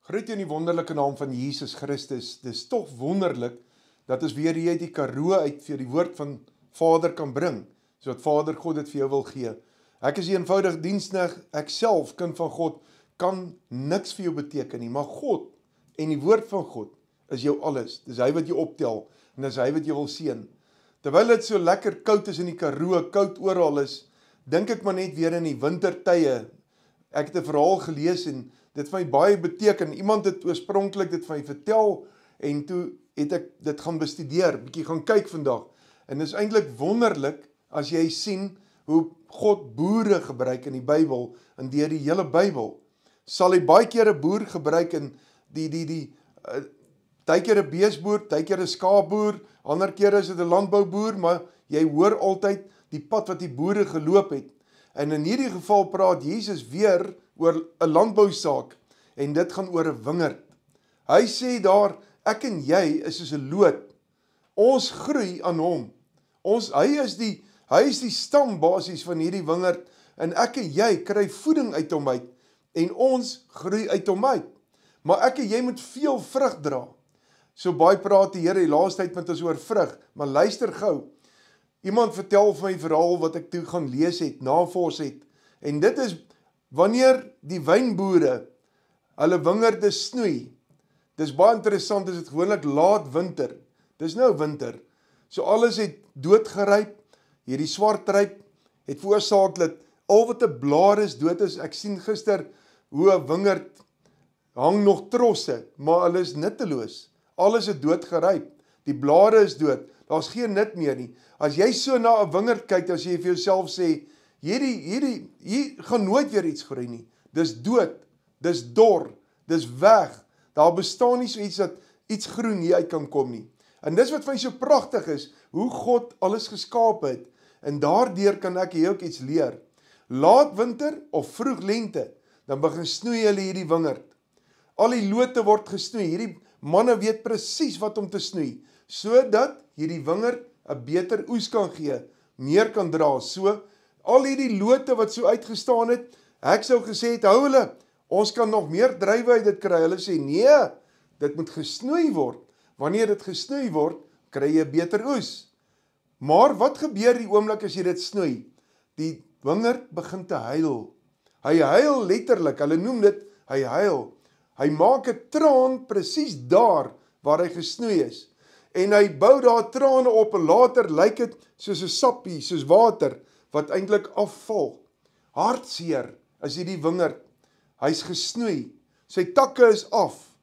Groet in die wonderlike naam van Jesus Christus. Dis toch wonderlik dat ons weer hier die Karoo uit vir die woord van Vader kan bring, so dat Vader God dit vir jou wil gee. Ek is eenvoudig dienstig, ek self, kind van God, kan niks vir jou beteken nie, maar God en die woord van God is jou alles. Dis hy wat jou optel, en dis hy wat jou wil seën. Terwyl dit so lekker koud is in die Karoo, koud oral is, dink ek maar net weer in die wintertye. Ek het 'n verhaal gelees en dit vir my baie beteken. Iemand het oorspronklik dit vir my vertel en toe het ek dit gaan bestudeer, bietjie gaan kyk vandag. En dit is eintlik wonderlik as jy sien hoe God boere gebruik in die Bybel en deur die hele Bybel. Sal hy baie keer 'n boer gebruik in baie keer 'n beesboer, baie keer 'n skaapboer, ander keer is dit 'n landbouboer, maar jy hoor altyd die pad wat die boere geloop het. En in hierdie geval praat Jesus weer oor 'n landbousaak en dit gaan oor 'n wingerd. Hy sê daar, ek en jy is soos 'n loot. Ons groei aan hom. Hy is die stam basies van hierdie wingerd en ek en jy kry voeding uit hom uit en ons groei uit hom uit. Maar ek en jy moet veel vrug dra. So baie praat die Here die laaste tyd met ons oor vrug, maar luister gou. Iemand vertel vir my verhaal wat ek toe gaan lees het, navors het. En dit is wanneer die wynboere hulle wingerde snoei. Dis baie interessant, is dit gewoonlik laat winter. Dis nou winter. So alles het doodgeryp. Hierdie swart ryp het veroorsaak dat al wat 'n blaar is dood is. Ek sien gister hoe 'n wingerd hang nog trosse, maar hulle is nutteloos. Alles het doodgeryp. Die blare is dood. Daar's geen nut meer nie. As jy so na 'n wingerd kyk, as jy vir jouself sê, hier gaan nooit weer iets groei nie. Dis dood, dis dor, dis weg. Daar bestaan nie so iets dat iets groen hier uit kan kom nie. En dis wat vir my so pragtig is, hoe God alles geskaap het. En daardeur kan ek hier ook iets leer. Laat winter of vroeg lente, dan begin snoei hulle hierdie wingerd. Al die lote word gesnoei. Hierdie manne weet presies wat om te snoei, sodat hierdie wingerd 'n beter oes kan gee, meer kan dra. So, al hierdie lote wat so uitgestaan het, ek sou gesê het, hou hulle, ons kan nog meer druiwe uit dit kry. Hulle sê, nee, dit moet gesnoei word. Wanneer dit gesnoei word, kry jy 'n beter oes. Maar wat gebeur die oomblik as jy dit snoei? Die wingerd begin te huil. Hy huil letterlik, hulle noem dit, hy huil. Hy maak 'n traan presies daar waar hy gesnoei is. En hy bou daar trane op en later lyk dit soos 'n sappie, soos water, wat eintlik afval. Hartseer is hierdie wingerd. Hy's gesnoei. Sy takke is af.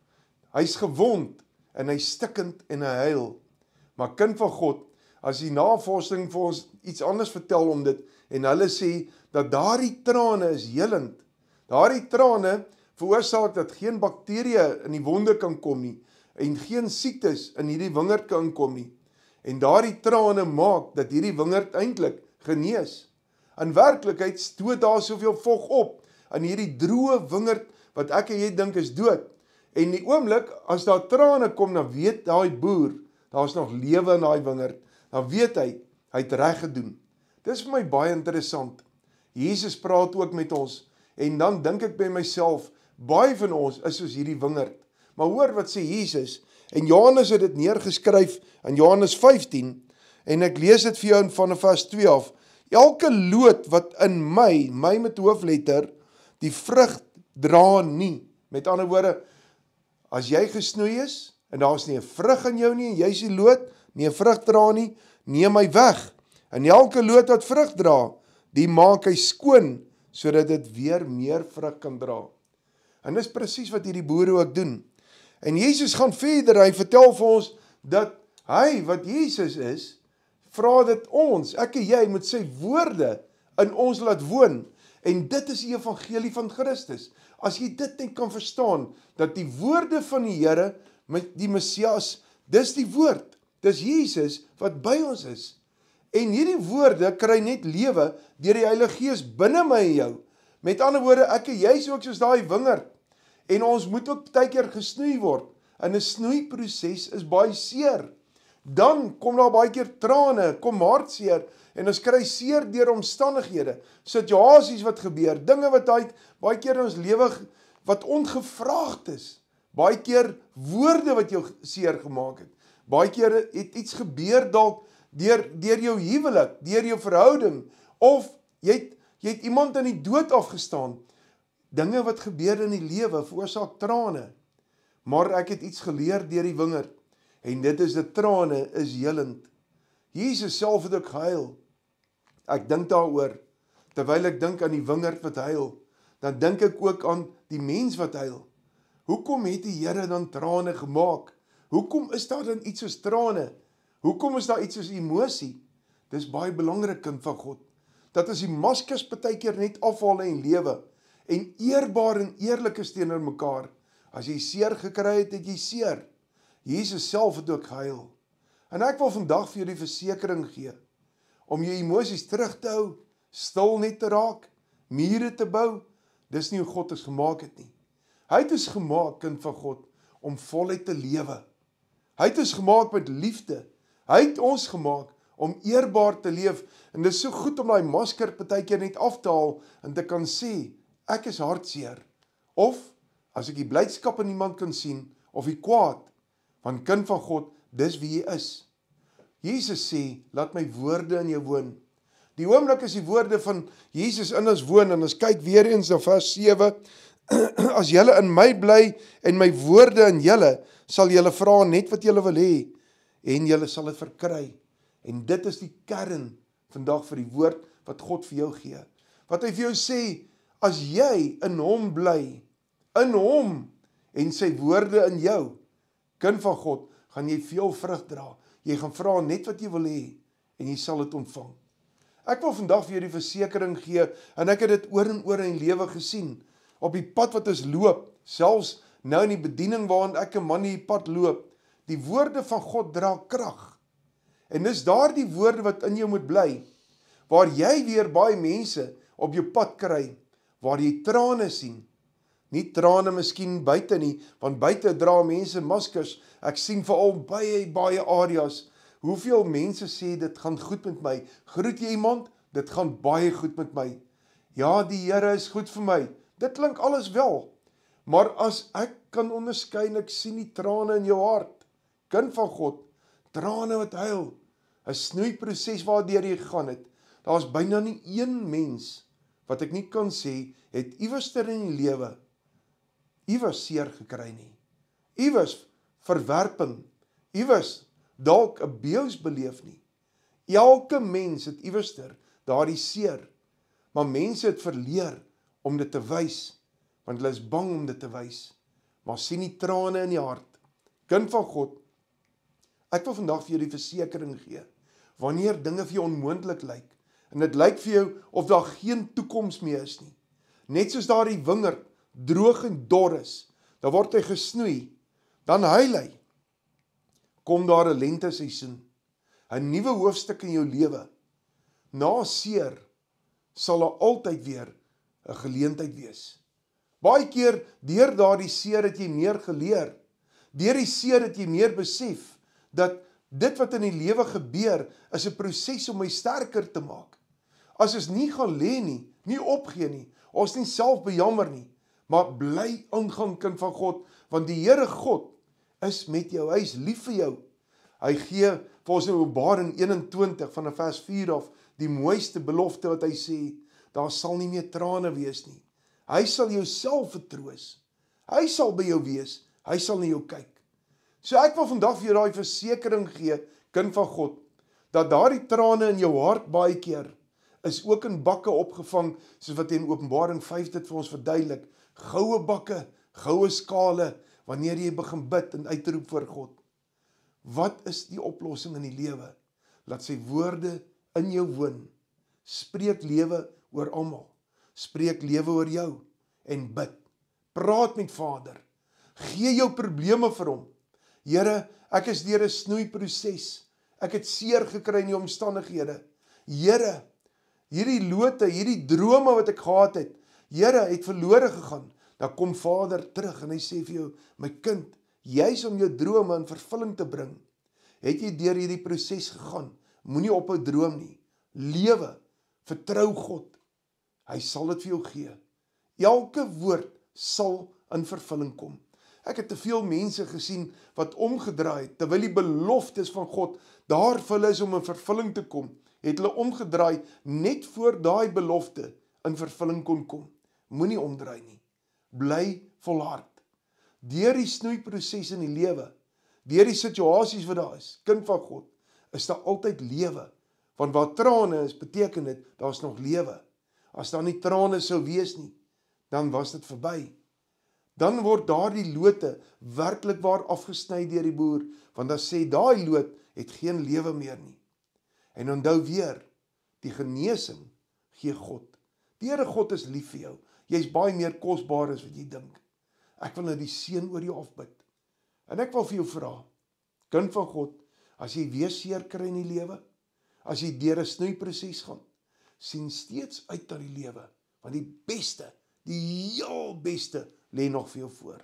Hy's gewond en hy's stikkend en hy huil. Maar kind van God, as die navorsing vir ons iets anders vertel om dit, en hulle sê dat daardie trane is helend. Daardie trane veroorsaak dat geen bakterieë in die wonde kan kom nie, en geen siektes in hierdie wingerd kan kom nie. En daardie trane maak dat hierdie wingerd eintlik genees. In werklikheid stoot daar soveel vog op aan hierdie droë wingerd wat ek en jy dink is dood. En die oomblik as daar trane kom, dan weet daai boer, daar's nog lewe in daai wingerd. Dan weet hy het reg gedoen. Dis vir my baie interessant. Jesus praat ook met ons en dan dink ek by myself, baie van ons is soos hierdie wingerd. Maar hoor wat sê Jesus, en Johannes het dit neergeskryf in Johannes 15, en ek lees dit vir jou van vers 2 af. Elke loot wat in my met hoofletter, die vrug dra nie. Met ander woorde, as jy gesnoei is, en daar is nie 'n vrug in jou nie, en jy is die loot, nie 'n vrug dra nie, neem hy weg. En elke loot wat vrug dra, die maak hy skoon, sodat dit weer meer vrug kan dra. En dis presies wat hierdie boere ook doen. En Jesus gaan verder, hy vertel vir ons, dat hy, wat Jesus is, vra dit ons, ek en jy, moet sy woorde in ons laat woon. En dit is die evangelie van Christus. As jy dit net kan verstaan, dat die woorde van die Here, met die Messias, dis die woord, dis Jesus wat by ons is. En hierdie woorde kry net lewe deur die Heilige Gees binne my en jou. Met ander woorde, ek en jy is ook soos daai wingerd. En ons moet ook baie keer gesnoei word. En 'n snoeiproses is baie seer. Dan kom daar baie keer trane, kom hartseer, en ons kry seer deur omstandighede, situasies wat gebeur, dinge wat baie keer in ons lewe wat ongevraagd is, Baie keer woorde wat jou seer gemaak het. Baie keer het iets gebeur dalk deur jou huwelik, deur jou verhouding, of jy het iemand in die dood afgestaan. Dinge wat gebeur in die lewe veroorsaak trane. Maar ek het iets geleer deur die wingerd, en dit is dat trane is helend. Jesus self het ook gehuil. Ek dink daaroor, terwyl ek dink aan die wingerd wat huil, dan dink ek ook aan die mens wat huil. Hoekom het die Here dan trane gemaak? Hoekom is daar dan iets soos trane? Hoekom is daar iets soos emosie? Dis baie belangrik, kind van God, dat as die maskers partykeer net afhaal in lewe, en eerbaar en eerlik is teenoor mekaar. As jy seer gekry het, het jy seer. Jesus self het ook gehuil. En ek wil vandag vir jou die versekering gee, om jou emosies terug te hou, stil net te raak, mure te bou, dis nie hoe God ons gemaak het nie. Hy het ons gemaak, kind van God, om voluit te lewe. Hy het ons gemaak met liefde. Hy het ons gemaak om eerbaar te leef, en dit is so goed om daai masker partykeer net af te haal, en te kan sê, ek is hartseer. Of, as ek die blydskap in iemand kan sien, of die kwaad, want kind van God, dis wie jy is. Jesus sê, laat my woorde in jou woon. Die oomblik is die woorde van Jesus in ons woon, en ons kyk weer eens na vers 7, as julle in my bly, en my woorde in julle, sal julle vra net wat julle wil hê, en julle sal dit verkry. En dit is die kern vandag vir die woord wat God vir jou gee. Wat hy vir jou sê, as jy in hom bly, in hom, en sy woorde in jou, kind van God, gaan jy veel vrug dra. Jy gaan vra net wat jy wil hê, en jy sal dit ontvang. Ek wil vandag vir jou die versekering gee, en ek het dit oor en oor in lewe gesien, op die pad wat ons loop, selfs nou in die bediening waarin ek 'n man in die pad loop, die woorde van God dra krag. En dis daar die woorde wat in jou moet bly, waar jy weer baie mense op jou pad kry, waar jy trane sien. Nie trane miskien buite nie, want buite dra mense maskers. Ek sien veral baie areas, hoeveel mense sê, dit gaan goed met my. Groet jy iemand? Dit gaan baie goed met my. Ja, die Here is goed vir my. Dit klink alles wel. Maar as ek kan onderskei, en ek sien die trane in jou hart, kind van God, trane wat huil, 'n snoeiproses waardeur jy gegaan het. Daar's byna nie een mens, wat ek nie kan sê, het iewerster in die lewe, iewers seer gekry nie. Iewers verwerping, iewers dalk 'n abuse beleef nie. Elke mens het iewerster daardie seer, maar mense het verleer om dit te wys, want hulle is bang om dit te wys, maar sien die trane in die hart. Kind van God, ek wil vandag vir jou die versekering gee, wanneer dinge vir jou onmoontlik lyk, en dit lyk vir jou of daar geen toekoms meer is nie, net soos daar die wingerd droog en dor is, dan word hy gesnoei, dan huil hy, kom daar 'n lenteseisoen, 'n nuwe hoofstuk in jou lewe. Na seer sal daar altyd weer 'n geleentheid wees. Baie keer deur daardie seer het jy meer geleer. Deur die seer het jy meer besef dat dit wat in die lewe gebeur is 'n proses om my sterker te maak. As ons nie gaan lê nie, nie opgee nie, ons nie self bejammer nie, maar bly aangaan, kind van God, want die Here God is met jou, hy is lief vir jou. Hy gee vir ons in Openbaring 21 van vers 4 af die mooiste belofte wat hy sê, daar sal nie meer trane wees nie. Hy sal jou self vertroos. Hy sal by jou wees, hy sal na jou kyk. So ek wil vandag vir jou daai versekering gee, kind van God, dat daardie trane in jou hart baie keer is ook in bakke opgevang, soos wat in Openbaring 5 dit vir ons verduidelik. Goue bakke, goue skale, wanneer jy begin bid en uitroep voor God. Wat is die oplossing in die lewe? Laat sy woorde in jou woon. Spreek lewe oor almal. Spreek lewe oor jou en bid. Praat met Vader. Gee jou probleme vir hom. Here, ek is deur 'n snoeiproses. Ek het seer gekry in die omstandighede. Here, hierdie lote, hierdie drome wat ek gehad het, Here, het verlore gegaan. Dan kom Vader terug en hy sê vir jou, my kind, jy's om jou drome in vervulling te bring. Het jy deur hierdie proses gegaan? Moenie ophou droom nie. Lewe, vertrou God. Hy sal dit vir jou gee. Elke woord sal in vervulling kom. Ek het te veel mense gesien wat omgedraai het, terwyl die beloftes van God daar vir hulle is om in vervulling te kom, het hulle omgedraai net voor daai belofte in vervulling kon kom. Moenie omdraai nie. Bly volhard. Deur die snoeiproses in die lewe, deur die situasies wat daar is, kind van God, is daar altyd lewe. Want waar trane is, beteken dit, daar is nog lewe. As daar nie trane sou wees nie, dan was dit verby. Dan word daardie lote werklik waar afgesny deur die boer, want dan sê daai loot het geen lewe meer nie. En onthou weer, die genesing gee God. Die Here God is lief vir jou. Jy's baie meer kosbaar as wat jy dink. Ek wil nou die seën oor jou afbid. En ek wil vir jou vra, kind van God, as jy weer seer kry in die lewe, as jy deur 'n snoeiproses gaan, sien steeds uit na die lewe, want die beste, die heel beste, lê nog vir jou voor.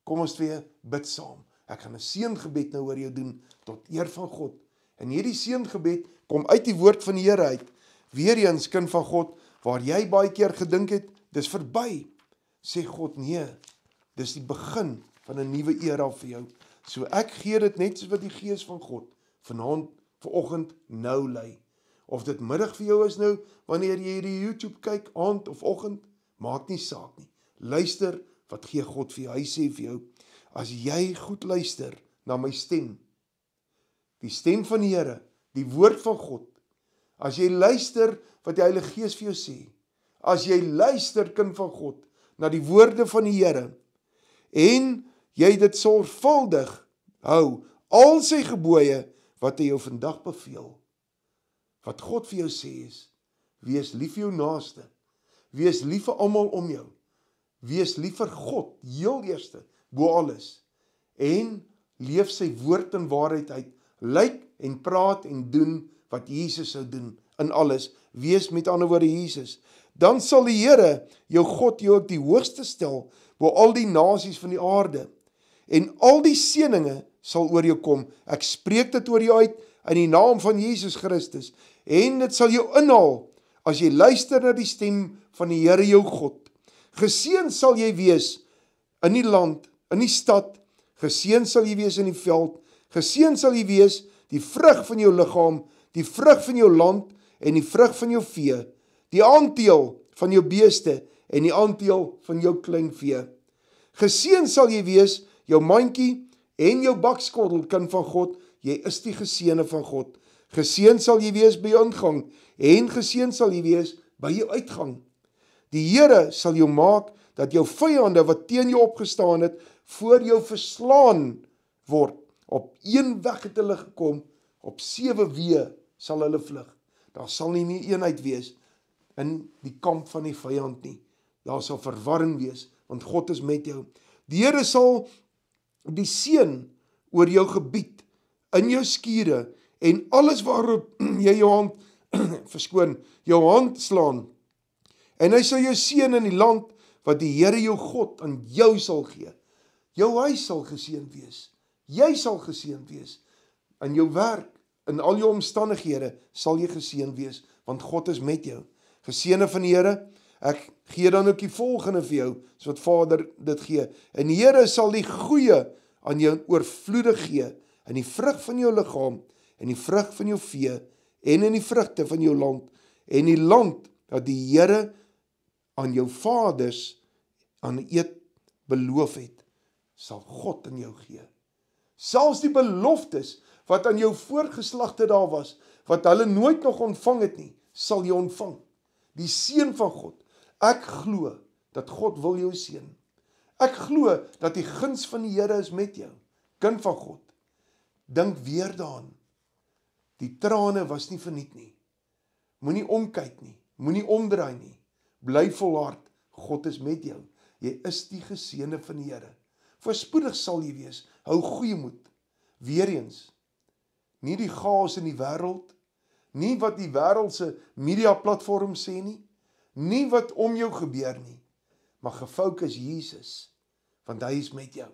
Kom ons twee bid saam. Ek gaan 'n seëngebed nou oor jou doen, tot eer van God. En hierdie seëngebed kom uit die woord van die Here uit. Weer eens, kind van God, waar jy baie keer gedink het, dis verby, sê God, nee, dis die begin van 'n nuwe era vir jou. So ek gee dit net soos wat die Gees van God vanaand, vanoggend nou lei. Of dit middag vir jou is nou, wanneer jy hierdie YouTube kyk, aand of oggend, maak nie saak nie. Luister, wat gee God vir jou? Hy sê vir jou, as jy goed luister na my stem, die stem van die Here, die woord van God, as jy luister wat die Heilige Gees vir jou sê, as jy luister, kind van God, na die woorde van die Here, en jy dit sorgvuldig hou, al sy gebooie, wat hy jou vandag beveel, wat God vir jou sê is, wees lief vir jou naaste, wees lief vir almal om jou, wees lief vir God, heel eerste, bo alles, en leef sy woord in waarheid uit, lyk en praat en doen wat Jesus sou doen, in alles, wees met ander woorde Jesus, dan sal die Here, jou God, jou ook die hoogste stel, bo al die nasies van die aarde, en al die seëninge sal oor jou kom, ek spreek dit oor jou uit, in die naam van Jesus Christus, en dit sal jou inhaal, as jy luister na die stem van die Here jou God. Geseën sal jy wees in die land, in die stad, geseën sal jy wees in die veld, geseën sal jy wees die vrug van jou liggaam, die vrug van jou land en die vrug van jou vee, die aandeel van jou beeste en die aandeel van jou kleinvee. Geseën sal jy wees jou mandjie en jou bakskottel, kind van God, jy is die geseëne van God. Geseën sal jy wees by jou ingang en geseën sal jy wees by jou uitgang. Die Here sal jou maak dat jou vyande wat teen jou opgestaan het, voor jou verslaan word. Op een weg het hulle gekom, op 7 weë sal hulle vlug. Daar sal nie meer eenheid wees in die kamp van die vyand nie. Daar sal verwarring wees, want God is met jou. Die Here sal die seën oor jou gebied, in jou skure, en alles waarop jy jou hand, jou hand slaan, en hy sal jou seën in die land, wat die Here jou God aan jou sal gee. Jou huis sal geseënd wees, jy sal geseënd wees, in jou werk, in al jou omstandighede, sal jy geseënd wees, want God is met jou. Geseëne van die Here, ek gee dan ook die volgende vir jou, so wat Vader dit gee, en die Here sal die goeie aan jou oorvloedig gee, in die vrug van jou liggaam, en die vrug van jou vee, en in die vrugte van jou land, en die land dat die Here aan jou vaders aan eed beloof het, sal God in jou gee. Selfs die beloftes wat aan jou voorgeslagte daar was, wat hulle nooit nog ontvang het nie, sal jy ontvang. Die seën van God. Ek glo dat God wil jou seën. Ek glo dat die guns van die Here is met jou, kind van God. Dink weer daaraan. Die trane was nie verniet nie. Moenie omkyk nie, moenie omdraai nie. Bly volhard, God is met jou. Jy is die geseënde van die Here. Voorspoedig sal jy wees, hou goeie moed. Weereens, nie die chaos in die wêreld, nie wat die wêreldse media platform sê nie, nie wat om jou gebeur nie, maar gefokus Jesus, want hy is met jou.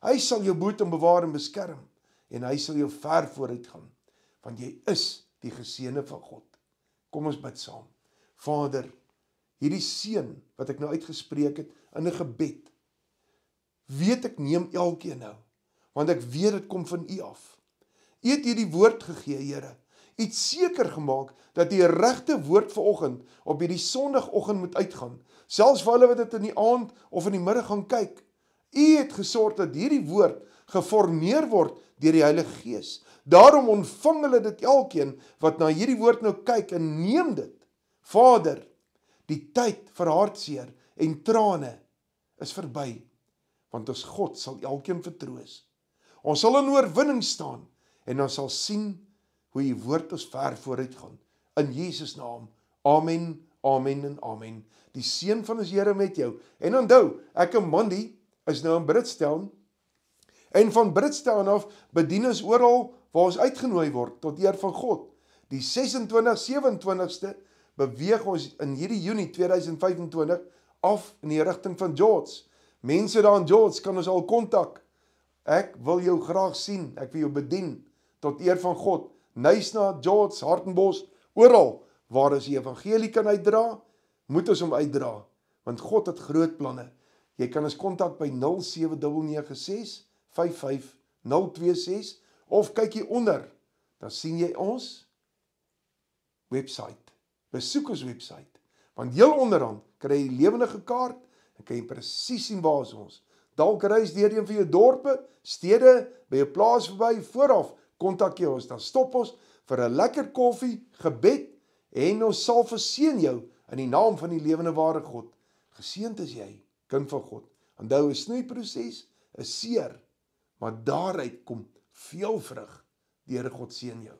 Hy sal jou boet en bewaar en beskerm, en hy sal jou ver vooruit gaan, want jy is die geseënde van God. Kom ons bid saam. Vader, hierdie seën wat ek nou uitgespreek het in 'n gebed, weet ek neem elkeen nou, want ek weet dit kom van U af. U het hierdie woord gegee, Here. U het seker gemaak dat die regte woord vanoggend op hierdie Sondagoggend moet uitgaan, selfs vir hulle wat dit in die aand of in die middag gaan kyk. U het gesorg dat hierdie woord geformeer word deur die Heilige Gees. Daarom ontvang hulle dit elkeen wat na hierdie woord nou kyk en neem dit. Vader, die tyd vir hartseer en trane is verby, want ons God sal elkeen vertroos. Ons sal in oorwinning staan en ons sal sien hoe U woord ons ver vooruit gaan. In Jesus naam. Amen, amen en amen. Die seën van ons Here met jou. En onthou, ek en Mandy is nou in Britstown. En van Britstown af bedien ons oral waar ons uitgenooi word tot eer van God. Die 26, 27ste beweeg ons in hierdie Junie 2025 af in die rigting van George. Mense daar in George kan ons al kontak. Ek wil jou graag sien, ek wil jou bedien tot eer van God. Nysna, George, Hartenbos, oral waar ons die evangelie kan uitdra, moet ons hom uitdra, want God het groot planne. Jy kan ons kontak by 0796 55026 of kyk hier onder, dan sien jy ons website. Besoek ons website, want heel onderaan kry jy die lewendige kaart en kan jy presies sien waar is ons. Dalk reis deur een van jou dorpe, stede, by 'n plaas verby, vooraf kontak jy ons, dan stop ons vir 'n lekker koffie, gebed en ons sal verseën jou in die naam van die lewende ware God. Geseënd is jy, kind van God. Onthou, 'n snoeiproses is seer, maar daaruit kom veel vrug. Die Here God seën jou.